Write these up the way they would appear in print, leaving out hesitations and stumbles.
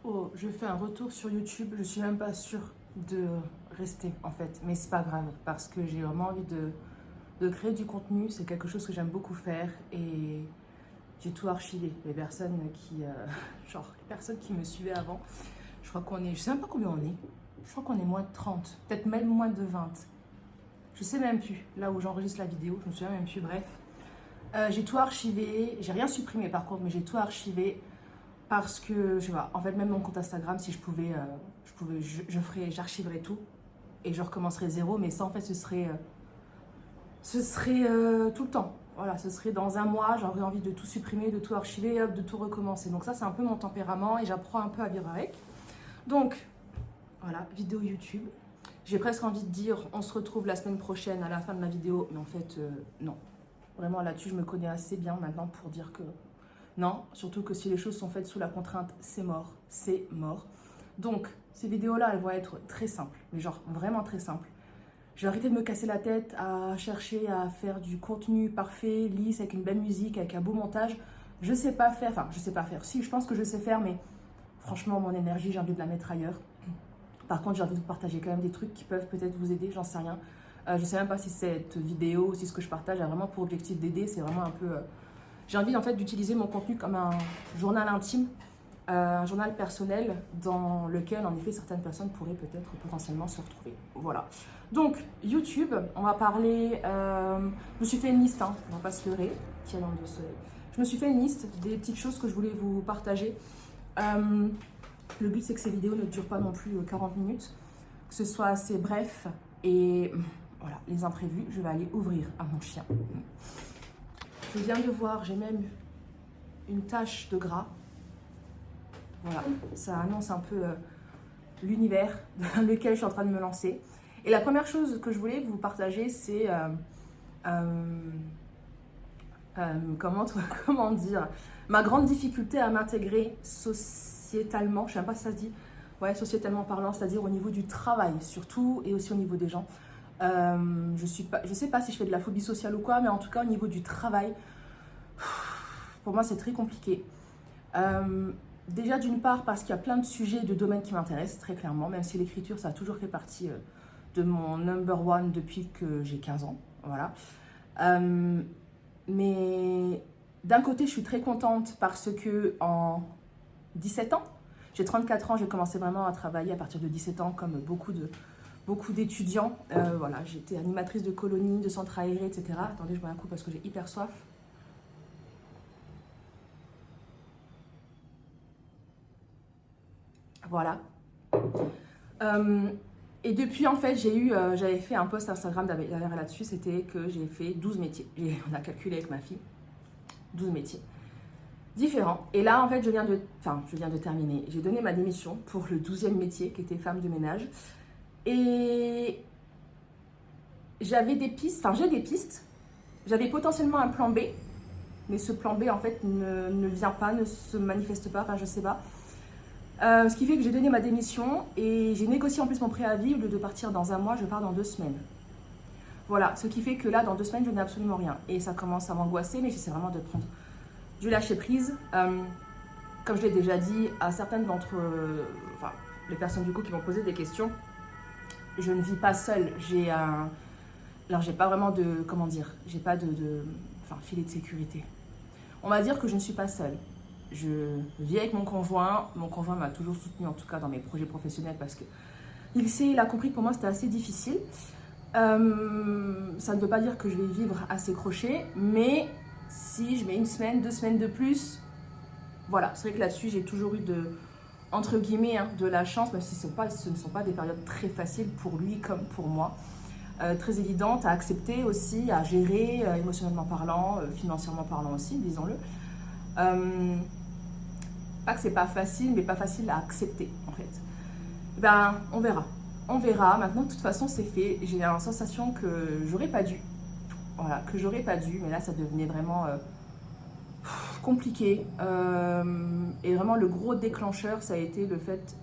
Oh, je fais un retour sur YouTube. Je suis même pas sûre de rester en fait, mais c'est pas grave parce que j'ai vraiment envie de créer du contenu. C'est quelque chose que j'aime beaucoup faire et j'ai tout archivé. Les personnes qui, genre les personnes qui me suivaient avant, je crois qu'on est, je sais même pas combien on est. Je crois qu'on est moins de 30, peut-être même moins de 20. Je sais même plus. Là où j'enregistre la vidéo, je me souviens même plus. Bref, j'ai tout archivé. J'ai rien supprimé par contre, mais j'ai tout archivé. Parce que, je sais pas, en fait, même mon compte Instagram, si je pouvais, j'archiverais tout et je recommencerais zéro. Mais ça, en fait, ce serait tout le temps. Voilà, ce serait dans un mois, j'aurais envie de tout supprimer, de tout archiver, hop, de tout recommencer. Donc ça, c'est un peu mon tempérament et j'apprends un peu à vivre avec. Donc, voilà, vidéo YouTube. J'ai presque envie de dire, on se retrouve la semaine prochaine à la fin de ma vidéo. Mais en fait, non. Vraiment, là-dessus, je me connais assez bien maintenant pour dire que non, surtout que si les choses sont faites sous la contrainte, c'est mort, c'est mort. Donc, ces vidéos-là, elles vont être très simples, mais genre vraiment très simples. Je vais arrêter de me casser la tête à chercher à faire du contenu parfait, lisse, avec une belle musique, avec un beau montage. Je sais pas faire, enfin, je sais pas faire. Si, je pense que je sais faire, mais franchement, mon énergie, j'ai envie de la mettre ailleurs. Par contre, j'ai envie de vous partager quand même des trucs qui peuvent peut-être vous aider, j'en sais rien. Je sais même pas si cette vidéo, si ce que je partage a vraiment pour objectif d'aider, c'est vraiment un peu... J'ai envie en fait d'utiliser mon contenu comme un journal intime, un journal personnel dans lequel en effet certaines personnes pourraient peut-être potentiellement se retrouver. Voilà. Donc YouTube, on va parler. Je me suis fait une liste, hein, on va pas se leurrer. Tiens, de soleil. Je me suis fait une liste des petites choses que je voulais vous partager. Le but c'est que ces vidéos ne durent pas non plus 40 minutes, que ce soit assez bref et voilà, les imprévus, je vais aller ouvrir à mon chien. Je viens de voir, j'ai même une tache de gras. Voilà, ça annonce un peu l'univers dans lequel je suis en train de me lancer. Et la première chose que je voulais vous partager, c'est comment, comment dire, ma grande difficulté à m'intégrer sociétalement, je ne sais même pas si ça se dit, ouais, sociétalement parlant, c'est-à-dire au niveau du travail surtout et aussi au niveau des gens. Je sais pas si je fais de la phobie sociale ou quoi, mais en tout cas au niveau du travail, pour moi c'est très compliqué. Déjà d'une part parce qu'il y a plein de sujets de domaines qui m'intéressent très clairement, même si l'écriture ça a toujours fait partie de mon number one depuis que j'ai 15 ans. Voilà. Mais d'un côté je suis très contente parce que en 17 ans, j'ai 34 ans, j'ai commencé vraiment à travailler à partir de 17 ans comme beaucoup d'étudiants. Voilà, j'étais animatrice de colonies, de centres aérés, etc. Attendez, je bois un coup parce que j'ai hyper soif. Voilà. Et depuis, en fait, j'avais fait un post Instagram d'ailleurs là-dessus, c'était que j'ai fait 12 métiers. On a calculé avec ma fille, 12 métiers différents. Et là, en fait, je viens de terminer. J'ai donné ma démission pour le 12e métier, qui était femme de ménage. Et j'avais des pistes, j'ai des pistes. J'avais potentiellement un plan B, mais ce plan B, en fait, ne vient pas, ne se manifeste pas, je sais pas. Ce qui fait que j'ai donné ma démission et j'ai négocié en plus mon préavis. Au lieu de partir dans un mois, je pars dans 2 semaines. Voilà, ce qui fait que là, dans 2 semaines, je n'ai absolument rien. Et ça commence à m'angoisser, mais j'essaie vraiment de prendre du lâcher prise. Comme je l'ai déjà dit à certaines d'entre les personnes du coup qui m'ont posé des questions, je ne vis pas seule. Alors, j'ai pas vraiment de, comment dire, j'ai pas de filet de sécurité. On va dire que je ne suis pas seule. Je vis avec mon conjoint. Mon conjoint m'a toujours soutenue, en tout cas dans mes projets professionnels, parce que il a compris que pour moi c'était assez difficile. Ça ne veut pas dire que je vais vivre à ses crochets, mais si je mets 1 semaine, 2 semaines de plus, voilà, c'est vrai que là-dessus j'ai toujours eu entre guillemets, de la chance, même si ce ne sont pas des périodes très faciles pour lui comme pour moi. Très évidentes à accepter aussi, à gérer, émotionnellement parlant, financièrement parlant aussi, disons-le. Pas que c'est pas facile, mais pas facile à accepter en fait. Ben, on verra. On verra. Maintenant, de toute façon, c'est fait. J'ai la sensation que j'aurais pas dû. Voilà, que j'aurais pas dû, mais là, ça devenait vraiment compliqué. Et vraiment, le gros déclencheur, ça a été le fait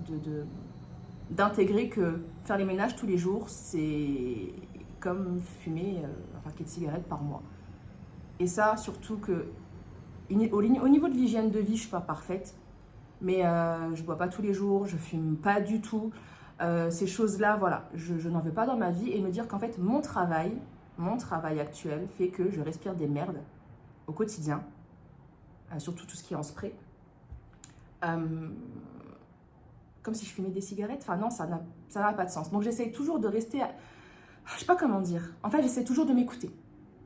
d'intégrer que faire les ménages tous les jours, c'est comme fumer un paquet de cigarettes par mois. Et ça, surtout que au niveau de l'hygiène de vie, je suis pas parfaite. mais je bois pas tous les jours, je fume pas du tout. Ces choses-là, voilà, je n'en veux pas dans ma vie et me dire qu'en fait, mon travail actuel fait que je respire des merdes au quotidien, surtout tout ce qui est en spray. Comme si je fumais des cigarettes, enfin non, ça n'a pas de sens. Donc j'essaie toujours de rester, je sais pas comment dire, en fait j'essaie toujours de m'écouter.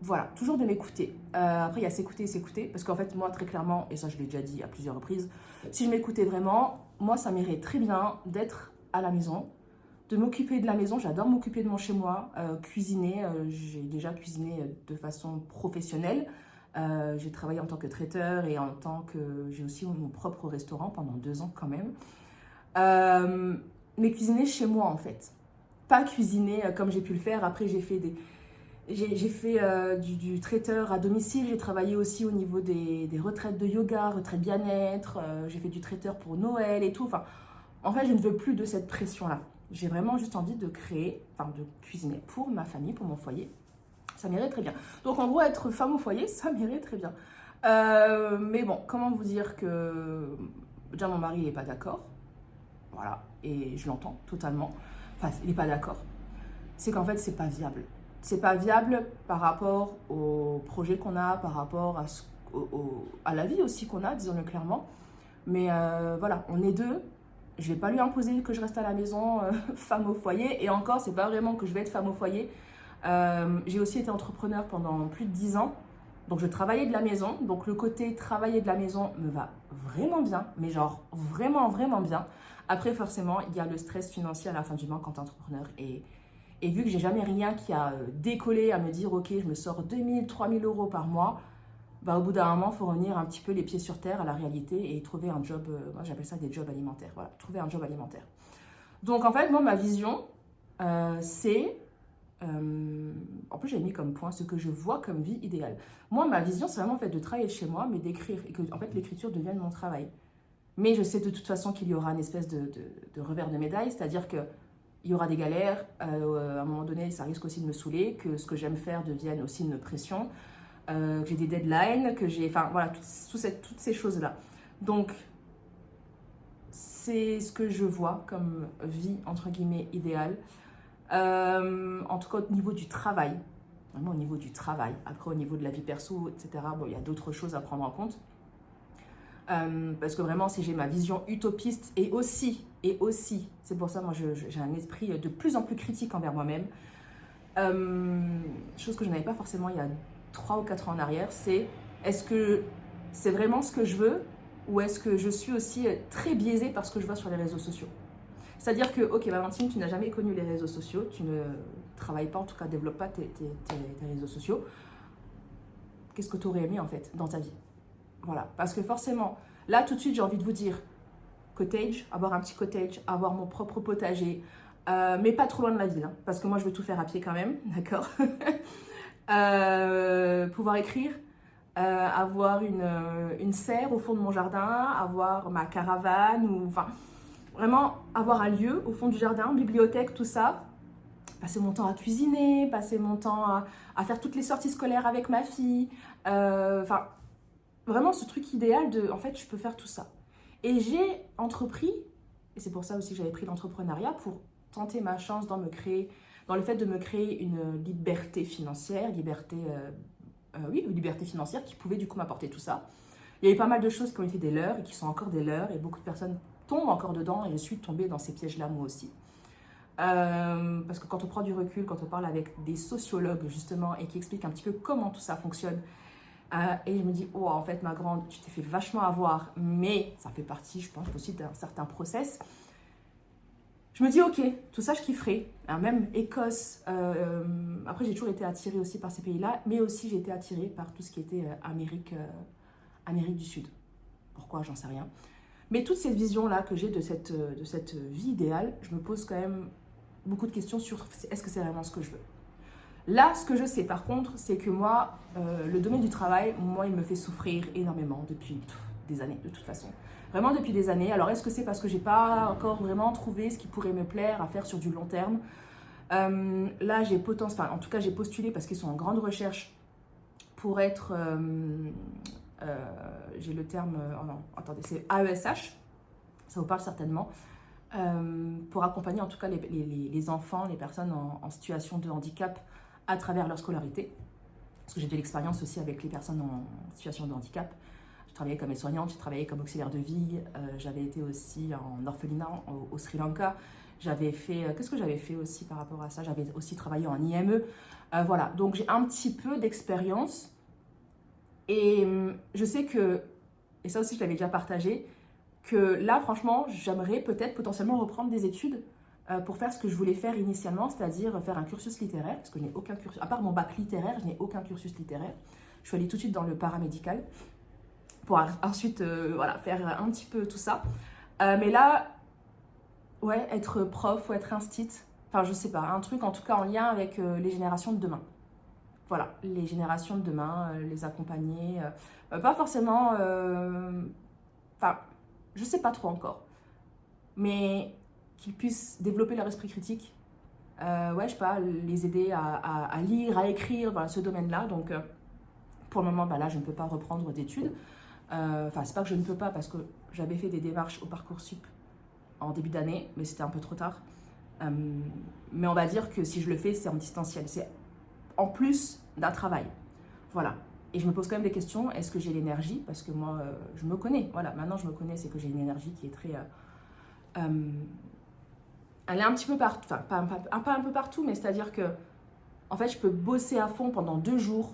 Voilà, toujours de m'écouter. Après, il y a s'écouter et s'écouter. Parce qu'en fait, moi, très clairement, et ça, je l'ai déjà dit à plusieurs reprises, si je m'écoutais vraiment, moi, ça m'irait très bien d'être à la maison, de m'occuper de la maison. J'adore m'occuper de mon chez-moi, cuisiner. J'ai déjà cuisiné de façon professionnelle. J'ai travaillé en tant que traiteur et en tant que... J'ai aussi mon propre restaurant pendant 2 ans quand même. Mais cuisiner chez moi, en fait. Pas cuisiner comme j'ai pu le faire. Après, j'ai fait du traiteur à domicile, j'ai travaillé aussi au niveau des retraites de yoga, retraites bien-être, j'ai fait du traiteur pour Noël et tout. Enfin, en fait, je ne veux plus de cette pression-là. J'ai vraiment juste envie de créer, enfin de cuisiner pour ma famille, pour mon foyer. Ça m'irait très bien. Donc en gros, être femme au foyer, ça m'irait très bien. Mais bon, comment vous dire que déjà mon mari n'est pas d'accord. Voilà, et je l'entends totalement. Enfin, il n'est pas d'accord. C'est qu'en fait, c'est pas viable. C'est pas viable par rapport au projet qu'on a, par rapport à la vie aussi qu'on a, disons-le clairement. Mais voilà, on est 2. Je vais pas lui imposer que je reste à la maison, femme au foyer. Et encore, c'est pas vraiment que je vais être femme au foyer. J'ai aussi été entrepreneur pendant plus de 10 ans. Donc je travaillais de la maison. Donc le côté travailler de la maison me va vraiment bien. Mais genre vraiment, vraiment bien. Après, forcément, il y a le stress financier à la fin du mois quand tu es entrepreneur. Et vu que j'ai jamais rien qui a décollé à me dire, ok, je me sors 2000, 3000 euros par mois, bah, au bout d'un moment, il faut revenir un petit peu les pieds sur terre à la réalité et trouver un job, moi j'appelle ça des jobs alimentaires, voilà, trouver un job alimentaire. Donc en fait, moi, ma vision, c'est, en plus j'avais mis comme point ce que je vois comme vie idéale. Moi, ma vision, c'est vraiment en fait de travailler chez moi, mais d'écrire, et que en fait l'écriture devienne mon travail. Mais je sais de toute façon qu'il y aura une espèce de revers de médaille, c'est-à-dire que il y aura des galères, à un moment donné, ça risque aussi de me saouler, que ce que j'aime faire devienne aussi une pression, que j'ai des deadlines, que j'ai... Enfin, voilà, toutes ces choses-là. Donc, c'est ce que je vois comme vie, entre guillemets, idéale. En tout cas, au niveau du travail. Vraiment au niveau du travail. Après, au niveau de la vie perso, etc., bon, il y a d'autres choses à prendre en compte. Parce que vraiment, si j'ai ma vision utopiste et aussi, c'est pour ça, moi, j'ai un esprit de plus en plus critique envers moi-même. Chose que je n'avais pas forcément il y a 3 ou 4 ans en arrière, c'est est-ce que c'est vraiment ce que je veux ou est-ce que je suis aussi très biaisée par ce que je vois sur les réseaux sociaux. C'est-à-dire que, ok, Valentine, tu n'as jamais connu les réseaux sociaux, tu ne travailles pas, en tout cas, développe pas tes réseaux sociaux. Qu'est-ce que tu aurais aimé, en fait, dans ta vie? Voilà, parce que forcément, là tout de suite j'ai envie de vous dire cottage, avoir un petit cottage, avoir mon propre potager, mais pas trop loin de la ville, hein, parce que moi je veux tout faire à pied quand même, d'accord. Pouvoir écrire, avoir une serre au fond de mon jardin, avoir ma caravane, ou enfin vraiment avoir un lieu au fond du jardin, bibliothèque, tout ça. Passer mon temps à cuisiner, passer mon temps à faire toutes les sorties scolaires avec ma fille, enfin... Vraiment ce truc idéal de, en fait, je peux faire tout ça. Et j'ai entrepris, et c'est pour ça aussi que j'avais pris l'entrepreneuriat, pour tenter ma chance dans le fait de me créer une liberté financière, liberté financière qui pouvait du coup m'apporter tout ça. Il y a eu pas mal de choses qui ont été des leurs et qui sont encore des leurs, et beaucoup de personnes tombent encore dedans, et je suis tombée dans ces pièges-là moi aussi. Parce que quand on prend du recul, quand on parle avec des sociologues justement, et qui expliquent un petit peu comment tout ça fonctionne, et je me dis, oh, en fait, ma grande, tu t'es fait vachement avoir, mais ça fait partie, je pense, aussi d'un certain process. Je me dis, ok, tout ça, je kifferais. Même Écosse, après, j'ai toujours été attirée aussi par ces pays-là, mais aussi j'ai été attirée par tout ce qui était Amérique du Sud. Pourquoi, j'en sais rien. Mais toute cette vision-là que j'ai de cette vie idéale, je me pose quand même beaucoup de questions sur est-ce que c'est vraiment ce que je veux. Là, ce que je sais par contre, c'est que moi, le domaine du travail, moi, il me fait souffrir énormément depuis des années, de toute façon. Vraiment depuis des années. Alors, est-ce que c'est parce que j'ai pas encore vraiment trouvé ce qui pourrait me plaire à faire sur du long terme? Là, en tout cas, j'ai postulé parce qu'ils sont en grande recherche pour être, j'ai le terme, attendez, c'est AESH. ça vous parle certainement, pour accompagner en tout cas les enfants, les personnes en situation de handicap à travers leur scolarité. Parce que j'ai de l'expérience aussi avec les personnes en situation de handicap. J'ai travaillé comme aide-soignante, j'ai travaillé comme auxiliaire de vie, j'avais été aussi en orphelinat au Sri Lanka. J'avais fait, qu'est-ce que j'avais fait aussi par rapport à ça? J'avais aussi travaillé en IME. Voilà, donc j'ai un petit peu d'expérience. Et je sais que, et ça aussi je l'avais déjà partagé, que là franchement j'aimerais peut-être potentiellement reprendre des études pour faire ce que je voulais faire initialement, c'est-à-dire faire un cursus littéraire, parce que je n'ai aucun cursus, à part mon bac littéraire, je n'ai aucun cursus littéraire. Je suis allée tout de suite dans le paramédical pour ensuite voilà, faire un petit peu tout ça. Mais là, ouais, être prof ou être instit, enfin je sais pas, un truc en tout cas en lien avec les générations de demain. Voilà, les générations de demain, les accompagner, pas forcément, enfin, je sais pas trop encore, mais qu'ils puissent développer leur esprit critique, ouais, je sais pas, les aider à lire, à écrire, voilà, ce domaine-là. Donc, pour le moment, bah, là, je ne peux pas reprendre d'études. Enfin, c'est pas que je ne peux pas, parce que j'avais fait des démarches au Parcoursup en début d'année, mais c'était un peu trop tard. Mais on va dire que si je le fais, c'est en distanciel. C'est en plus d'un travail. Voilà. Et je me pose quand même des questions. Est-ce que j'ai l'énergie? Parce que moi, je me connais. Voilà, maintenant je me connais, c'est que j'ai une énergie qui est très... elle est un petit peu partout. Enfin, pas un peu partout, mais c'est-à-dire que, en fait, je peux bosser à fond pendant 2 jours.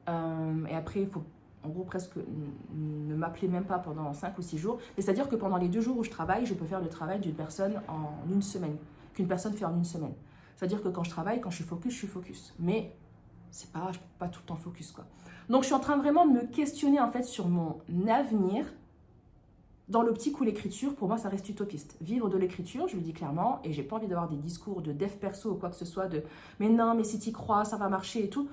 Et après, il faut, en gros, presque ne m'appeler même pas pendant 5 ou 6 jours. Mais c'est-à-dire que pendant les 2 jours où je travaille, je peux faire le travail d'une personne en une semaine. Qu'une personne fait en une semaine. C'est-à-dire que quand je travaille, quand je suis focus, je suis focus. Mais c'est pas, je peux pas tout le temps focus, quoi. Donc, je suis en train vraiment de me questionner, en fait, sur mon avenir dans l'optique où l'écriture, pour moi, ça reste utopiste. Vivre de l'écriture, je le dis clairement, et j'ai pas envie d'avoir des discours de dev perso ou quoi que ce soit, de « mais non, mais si tu y crois, ça va marcher et tout ».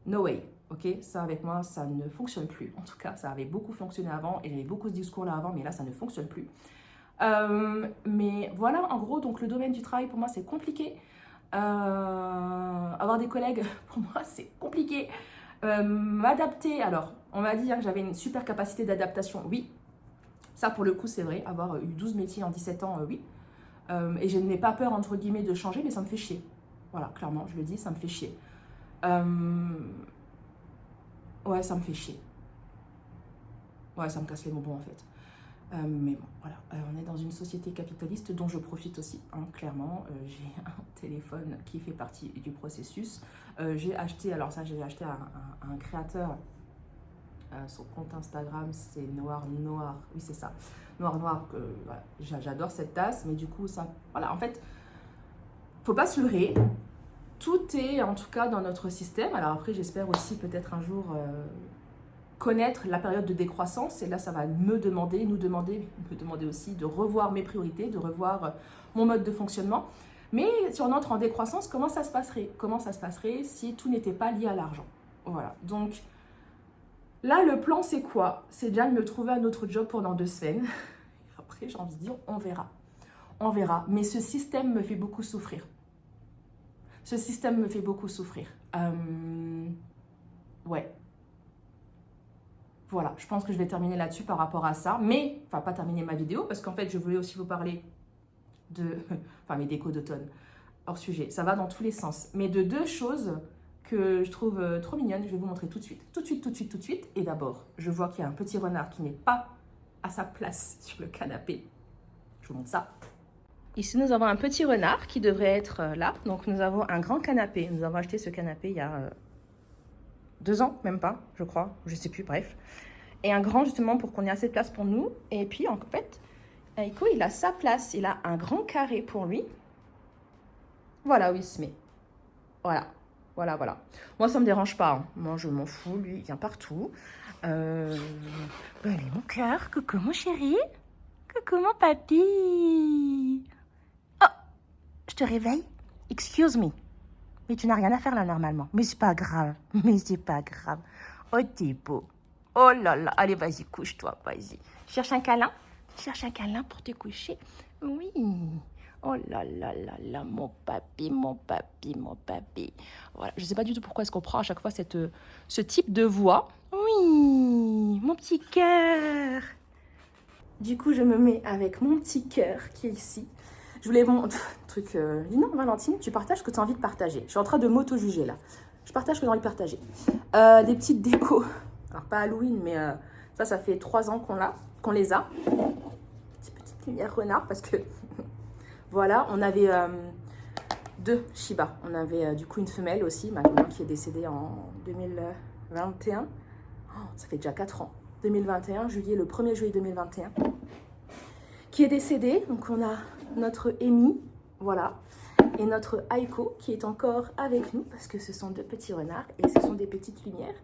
No way, ok? Ça, avec moi, ça ne fonctionne plus. En tout cas, ça avait beaucoup fonctionné avant, et j'avais beaucoup ce discours-là avant, mais là, ça ne fonctionne plus. Mais voilà, en gros, donc le domaine du travail, pour moi, c'est compliqué. Avoir des collègues, pour moi, c'est compliqué. M'adapter, alors, on m'a dit que j'avais une super capacité d'adaptation, oui. Ça, pour le coup, c'est vrai. Avoir eu 12 métiers en 17 ans, oui. Et je n'ai pas peur, entre guillemets, de changer, mais ça me fait chier. Voilà, clairement, je le dis, ça me fait chier. Ouais, ça me fait chier. Ouais, ça me casse les bonbons, en fait. Mais bon, voilà. On est dans une société capitaliste dont je profite aussi, hein, clairement. J'ai un téléphone qui fait partie du processus. J'ai acheté, alors ça, j'ai acheté un créateur. Son compte Instagram, c'est Noir, oui c'est ça, Noir, voilà. J'adore cette tasse, mais du coup, ça, voilà, en fait, faut pas se leurrer, tout est en tout cas dans notre système. Alors après, j'espère aussi peut-être un jour connaître la période de décroissance, et là, ça va nous demander aussi de revoir mes priorités, de revoir mon mode de fonctionnement. Mais si on entre en décroissance, comment ça se passerait si tout n'était pas lié à l'argent? Voilà, donc... Là, le plan, c'est quoi? C'est déjà de me trouver un autre job pendant 2 semaines. Après, j'ai envie de dire, on verra. On verra. Mais ce système me fait beaucoup souffrir. Ce système me fait beaucoup souffrir. Ouais. Voilà, je pense que je vais terminer là-dessus par rapport à ça. Mais, enfin, pas terminer ma vidéo, parce qu'en fait, je voulais aussi vous parler de... Enfin, mes décos d'automne. Hors sujet. Ça va dans tous les sens. Mais de 2 choses... que je trouve trop mignonne, je vais vous montrer tout de suite. Tout de suite. Et d'abord, je vois qu'il y a un petit renard qui n'est pas à sa place sur le canapé. Je vous montre ça. Ici, nous avons un petit renard qui devrait être là. Donc, nous avons un grand canapé. Nous avons acheté ce canapé il y a 2 ans, même pas, je crois. Je sais plus, bref. Et un grand, justement, pour qu'on ait assez de place pour nous. Et puis, en fait, Aiko, il a sa place. Il a un grand carré pour lui. Voilà où il se met. Voilà. Voilà. Moi, ça ne me dérange pas. Hein. Moi, je m'en fous. Lui, il vient partout. Allez, mon cœur. Coucou, mon chéri. Coucou, mon papy. Oh, je te réveille. Excuse me. Mais tu n'as rien à faire là, normalement. Mais c'est pas grave. Oh, t'es beau. Oh là là. Allez, vas-y, couche-toi. Vas-y. Cherche un câlin. Pour te coucher. Oui. Oh là là là là, mon papy. Voilà, je ne sais pas du tout pourquoi est-ce qu'on prend à chaque fois ce type de voix. Oui, mon petit cœur. Du coup, je me mets avec mon petit cœur qui est ici. Je voulais mon truc... non, Valentine, tu partages ce que tu as envie de partager. Je suis en train de m'auto-juger là. Je partage ce que j'ai envie de partager. Des petites décos. Alors, pas Halloween, mais ça fait 3 ans qu'on les a. Ces petites lumières renard parce que... voilà, on avait 2 Shiba. On avait du coup une femelle aussi, maintenant, qui est décédée en 2021. Oh, ça fait déjà 4 ans. 2021, le 1er juillet 2021. Qui est décédée. Donc, on a notre Amy, voilà. Et notre Aiko, qui est encore avec nous, parce que ce sont 2 petits renards et ce sont des petites lumières.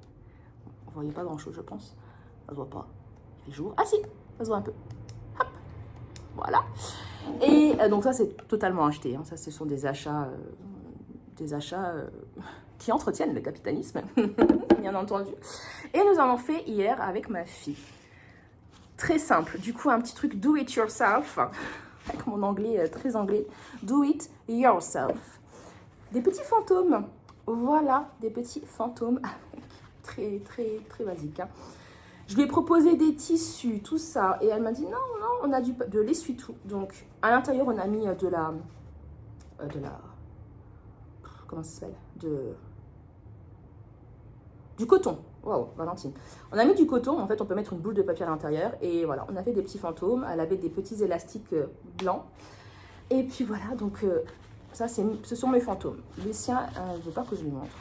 Vous ne voyez pas grand-chose, je pense. Ça se voit pas. Il fait jour. Ah si, ça se voit un peu. Hop, voilà. Et donc ça, c'est totalement acheté. Hein. Ça, ce sont des achats qui entretiennent le capitalisme, bien entendu. Et nous avons fait hier avec ma fille. Très simple. Du coup, un petit truc do it yourself. Avec mon anglais très anglais. Do it yourself. Des petits fantômes. Voilà, des petits fantômes. Très, très, très basique. Hein. Je lui ai proposé des tissus, tout ça. Et elle m'a dit, non, on a de l'essuie-tout. Donc, à l'intérieur, on a mis de la... comment ça s'appelle? Du coton. Waouh, Valentine. On a mis du coton. En fait, on peut mettre une boule de papier à l'intérieur. Et voilà, on a fait des petits fantômes. Elle avait des petits élastiques blancs. Et puis voilà, donc ça, ce sont mes fantômes. Les siens, je ne veux pas que je lui montre.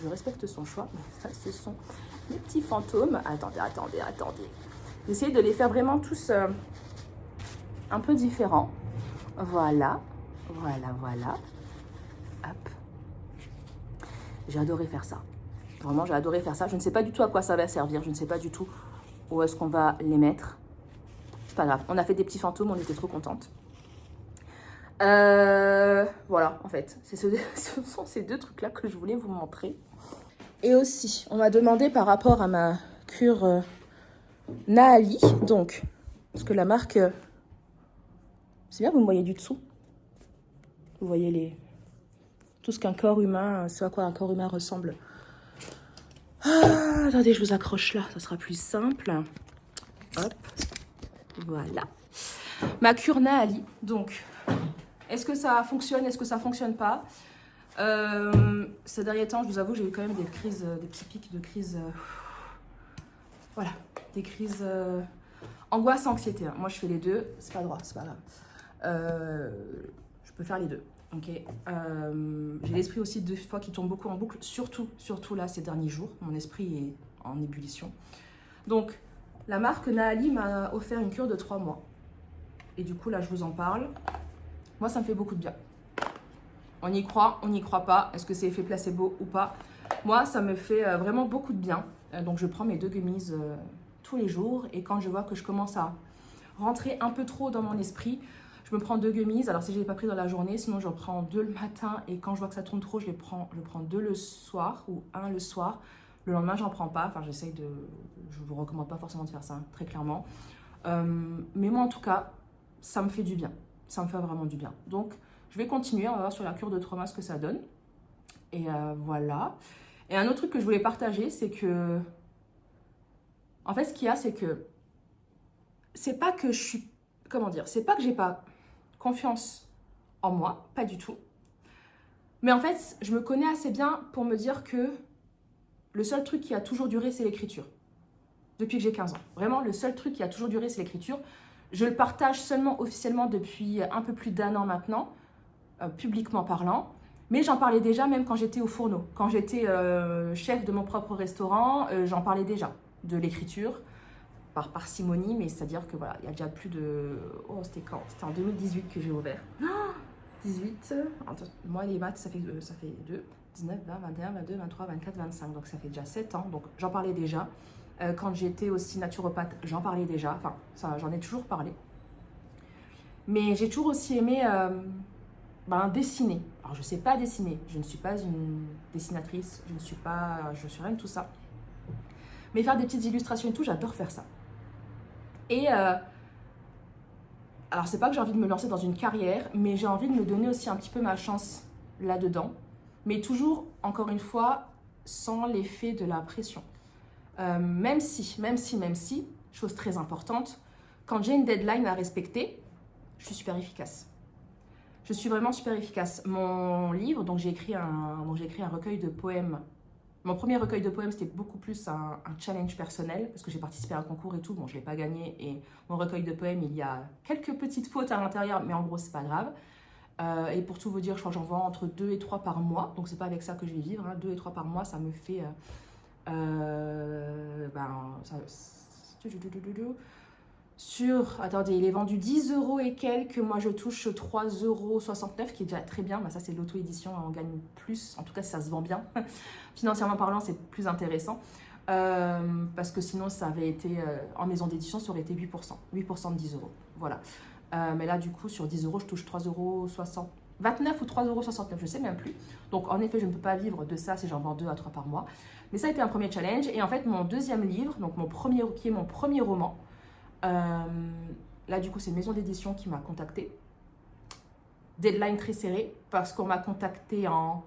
Je respecte son choix. Mais ça, ce sont mes petits fantômes. Attendez. J'essaie de les faire vraiment tous un peu différents. Voilà. Hop. J'ai adoré faire ça. Vraiment, j'ai adoré faire ça. Je ne sais pas du tout à quoi ça va servir. Je ne sais pas du tout où est-ce qu'on va les mettre. C'est pas grave. On a fait des petits fantômes. On était trop contentes. Voilà, en fait. Ce sont ces 2 trucs-là que je voulais vous montrer. Et aussi, on m'a demandé par rapport à ma cure Naali. Donc, parce que la marque... c'est bien, vous me voyez du dessous. Vous voyez tout ce qu'un corps humain, ce à quoi un corps humain ressemble. Ah, attendez, je vous accroche là, ça sera plus simple. Hop, voilà. Ma cure Naali, donc, est-ce que ça fonctionne, est-ce que ça fonctionne pas? Ces derniers temps, je vous avoue, j'ai eu quand même des crises, des petits pics de crises. Voilà, des crises angoisse, anxiété. Moi, je fais les 2, c'est pas droit, c'est pas grave. Je peux faire les 2. Ok. J'ai l'esprit aussi 2 fois qui tourne beaucoup en boucle, surtout là ces derniers jours. Mon esprit est en ébullition. Donc, la marque Naali m'a offert une cure de 3 mois. Et du coup, là, je vous en parle. Moi, ça me fait beaucoup de bien. On y croit, on n'y croit pas. Est-ce que c'est effet placebo ou pas? Moi, ça me fait vraiment beaucoup de bien. Donc, je prends mes 2 gummies tous les jours. Et quand je vois que je commence à rentrer un peu trop dans mon esprit, je me prends 2 gummies. Alors, si je ne l'ai pas pris dans la journée, sinon, j'en prends 2 le matin. Et quand je vois que ça tourne trop, je prends 2 le soir ou 1 le soir. Le lendemain, j'en prends pas. Enfin, j'essaye de... Je ne vous recommande pas forcément de faire ça, hein, très clairement. Mais moi, en tout cas, ça me fait du bien. Ça me fait vraiment du bien. Donc, je vais continuer. On va voir sur la cure de 3 mois ce que ça donne. Et voilà. Et un autre truc que je voulais partager, c'est que... En fait, ce qu'il y a, c'est que... C'est pas que je suis... Comment dire? C'est pas que j'ai pas confiance en moi. Pas du tout. Mais en fait, je me connais assez bien pour me dire que le seul truc qui a toujours duré, c'est l'écriture. Depuis que j'ai 15 ans. Vraiment, le seul truc qui a toujours duré, c'est l'écriture. Je le partage seulement officiellement depuis un peu plus d'1 an maintenant, publiquement parlant. Mais j'en parlais déjà même quand j'étais au fourneau. Quand j'étais chef de mon propre restaurant, j'en parlais déjà de l'écriture, par parcimonie, mais c'est-à-dire que voilà, il y a déjà plus de... Oh, c'était quand? C'était en 2018 que j'ai ouvert. 18, moi les maths, ça fait 2, 19, 20, 21, 22, 23, 24, 25. Donc ça fait déjà 7 ans, donc j'en parlais déjà. Quand j'étais aussi naturopathe, j'en parlais déjà. Enfin, j'en ai toujours parlé. Mais j'ai toujours aussi aimé dessiner. Alors, je ne sais pas dessiner. Je ne suis pas une dessinatrice. Je suis rien de tout ça. Mais faire des petites illustrations et tout, j'adore faire ça. Et alors, c'est pas que j'ai envie de me lancer dans une carrière, mais j'ai envie de me donner aussi un petit peu ma chance là-dedans. Mais toujours, encore une fois, sans l'effet de la pression. Même si, chose très importante, quand j'ai une deadline à respecter, je suis super efficace. Je suis vraiment super efficace. Mon livre, donc j'ai écrit un recueil de poèmes. Mon premier recueil de poèmes, c'était beaucoup plus un challenge personnel, parce que j'ai participé à un concours et tout. Bon, je ne l'ai pas gagné. Et mon recueil de poèmes, il y a quelques petites fautes à l'intérieur, mais en gros, c'est pas grave. Et pour tout vous dire, je crois que j'en vends entre 2 et 3 par mois. Donc, c'est pas avec ça que je vais vivre. 2 et 3 par mois, ça me fait... attendez, il est vendu 10 € et quelques. Moi, je touche 3,69 €, qui est déjà très bien. Ça, c'est l'auto-édition. On gagne plus. En tout cas, ça se vend bien. Financièrement parlant, c'est plus intéressant. Parce que sinon, ça avait été... en maison d'édition, ça aurait été 8%. 8% de 10 €. Voilà. Mais là, du coup, sur 10 €, je touche 3,60 €. 29 ou 3,69 €, je ne sais même plus. Donc, en effet, je ne peux pas vivre de ça si j'en vends 2 à 3 par mois. Mais ça a été un premier challenge. Et en fait, mon deuxième livre, donc qui est mon premier roman, là, du coup, c'est une maison d'édition qui m'a contactée. Deadline très serré parce qu'on m'a contacté en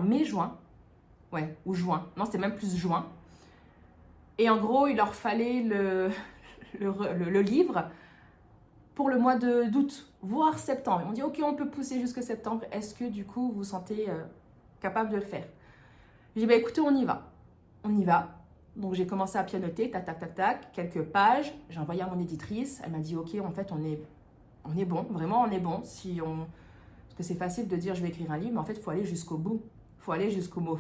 mai-juin. Ouais, ou juin. Non, c'était même plus juin. Et en gros, il leur fallait le livre pour le mois d'août, voire septembre. Ils m'ont dit, OK, on peut pousser jusque septembre. Est-ce que, du coup, vous vous sentez capable de le faire? J'ai dit, bah, écoutez, on y va. On y va. Donc, j'ai commencé à pianoter, tac, tac, tac, tac, quelques pages. J'ai envoyé à mon éditrice. Elle m'a dit, OK, en fait, on est bon. Vraiment, on est bon. Parce que c'est facile de dire, je vais écrire un livre, mais en fait, il faut aller jusqu'au bout. Il faut aller jusqu'u mot.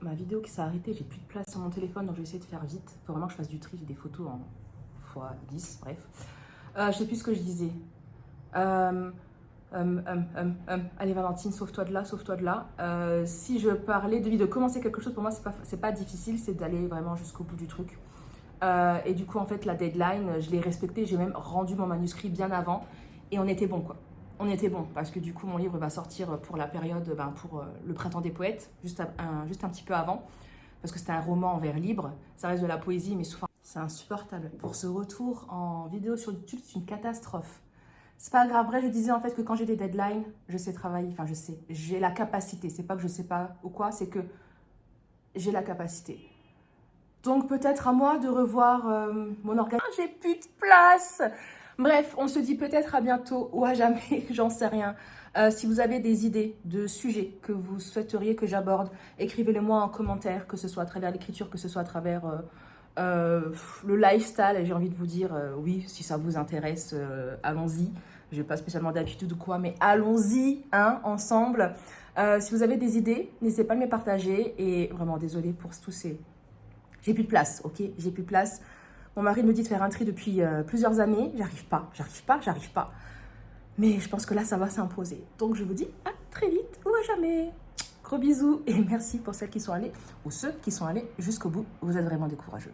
Ma vidéo qui s'est arrêtée, j'ai plus de place sur mon téléphone, donc je vais essayer de faire vite. Il faut vraiment que je fasse du tri. J'ai des photos en x10, bref. Je sais plus ce que je disais. Allez Valentine, sauve-toi de là, sauve-toi de là. Si je parlais de commencer quelque chose, pour moi, c'est pas difficile, c'est d'aller vraiment jusqu'au bout du truc. Et du coup, en fait, la deadline, je l'ai respectée. J'ai même rendu mon manuscrit bien avant. Et on était bon, quoi. On était bon, parce que du coup, mon livre va sortir pour la période, pour le printemps des poètes, juste un petit peu avant. Parce que c'était un roman en vers libre. Ça reste de la poésie, mais sous forme. C'est insupportable. Pour ce retour en vidéo sur YouTube, c'est une catastrophe. C'est pas grave. Bref, je disais en fait que quand j'ai des deadlines, je sais travailler. Enfin, je sais. J'ai la capacité. C'est pas que je sais pas ou quoi, c'est que j'ai la capacité. Donc peut-être à moi de revoir mon organisme. Ah, j'ai plus de place. Bref, on se dit peut-être à bientôt ou à jamais, j'en sais rien. Si vous avez des idées de sujets que vous souhaiteriez que j'aborde, écrivez-le moi en commentaire, que ce soit à travers l'écriture, que ce soit à travers le lifestyle. Et j'ai envie de vous dire, oui, si ça vous intéresse, allons-y. Je n'ai pas spécialement d'habitude ou quoi, mais allons-y, hein, ensemble. Si vous avez des idées, n'hésitez pas à me les partager. Et vraiment, désolée pour tous ces... J'ai plus de place, ok? J'ai plus de place. Mon mari me dit de faire un tri depuis plusieurs années. J'arrive pas. Mais je pense que là, ça va s'imposer. Donc, je vous dis à très vite ou à jamais. Gros bisous et merci pour celles qui sont allées ou ceux qui sont allés jusqu'au bout. Vous êtes vraiment des courageux.